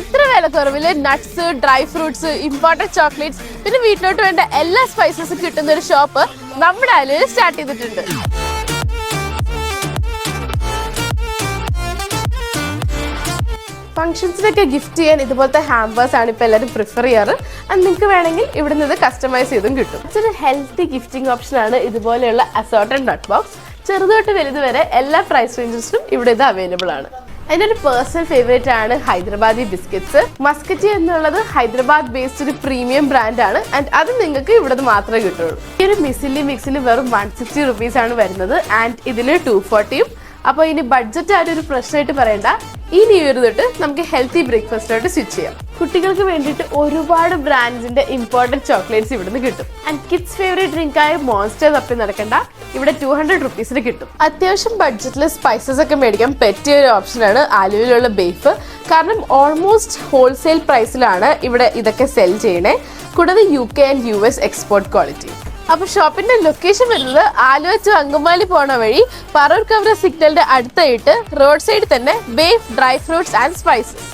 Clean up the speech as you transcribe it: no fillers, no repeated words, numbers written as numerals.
ഇത്ര വിലക്കുറവില് nuts, dry fruits, imported chocolates, പിന്നെ വീട്ടിലോട്ട് വേണ്ട എല്ലാ സ്പൈസസും കിട്ടുന്ന ഒരു ഷോപ്പ് നമ്മുടെ ആലുവയിൽ സ്റ്റാർട്ട് ചെയ്തിട്ടുണ്ട്. ഫംഗ്ഷൻസിനൊക്കെ ഗിഫ്റ്റ് ചെയ്യാൻ ഇതുപോലത്തെ ഹാമ്പേഴ്സ് ആണ് ഇപ്പോൾ എല്ലാവരും പ്രിഫർ ചെയ്യാറ്. അത് നിങ്ങൾക്ക് വേണമെങ്കിൽ ഇവിടെ നിന്ന് കസ്റ്റമൈസ് ചെയ്തും കിട്ടും. ഇതൊരു ഹെൽത്തി ഗിഫ്റ്റിംഗ് ഓപ്ഷനാണ് ഇതുപോലെയുള്ള അസോർട്ടഡ് നട്ട് ബോക്സ്. ചെറുതൊട്ട് വലുത് വരെ എല്ലാ പ്രൈസ് റേഞ്ചസിലും ഇവിടെ ഇത് അവൈലബിൾ ആണ്. എൻ്റെ ഒരു പേഴ്സണൽ ഫേവറേറ്റ് ആണ് ഹൈദരാബാദി ബിസ്ക്കറ്റ്സ്. മസ്കറ്റി എന്നുള്ളത് ഹൈദരാബാദ് ബേസ്ഡ് ഒരു പ്രീമിയം ബ്രാൻഡാണ്. ആൻഡ് അത് നിങ്ങൾക്ക് ഇവിടെ മാത്രമേ കിട്ടുള്ളൂ. ഈ ഒരു മിസിലി മിക്സിൽ വെറും 160 rupees ആണ് വരുന്നത്. ആൻഡ് ഇതിന് 240. അപ്പോൾ ഇനി ബഡ്ജറ്റ് ആരും ഒരു പ്രശ്നമായിട്ട് പറയണ്ട. ഈ ന്യൂ ഇയർ തൊട്ട് നമുക്ക് ഹെൽത്തി ബ്രേക്ക്ഫാസ്റ്റിലോട്ട് സ്വിച്ച് ചെയ്യാം. കുട്ടികൾക്ക് വേണ്ടിയിട്ട് ഒരുപാട് ബ്രാൻഡ്സിന്റെ ഇമ്പോർട്ടൻറ്റ് ചോക്ലേറ്റ്സ് ഇവിടുന്ന് കിട്ടും. ആൻഡ് കിഡ്സ് ഫേവറേറ്റ് ഡ്രിങ്കായ മോൺസ്റ്റർ തപ്പി നടക്കണ്ട, ഇവിടെ 200 rupeesന് കിട്ടും. അത്യാവശ്യം ബഡ്ജറ്റിൽ സ്പൈസസ് ഒക്കെ മേടിക്കാൻ പറ്റിയ ഒരു ഓപ്ഷനാണ് ആലുവയിലുള്ള ബേഫ്. കാരണം ഓൾമോസ്റ്റ് ഹോൾസെയിൽ പ്രൈസിലാണ് ഇവിടെ ഇതൊക്കെ സെൽ ചെയ്യണേ. കൂടാതെ UK and US export quality. അപ്പോൾ ഷോപ്പിന്റെ ലൊക്കേഷൻ വരുന്നത് ആലുവ ടു അങ്കമാലി പോണ വഴി പറവൂർ കവര സിഗ്നലിന്റെ അടുത്തായിട്ട് റോഡ് സൈഡിൽ തന്നെ ബേഫ്, ഡ്രൈ ഫ്രൂട്ട്സ് ആൻഡ് സ്പൈസസ്.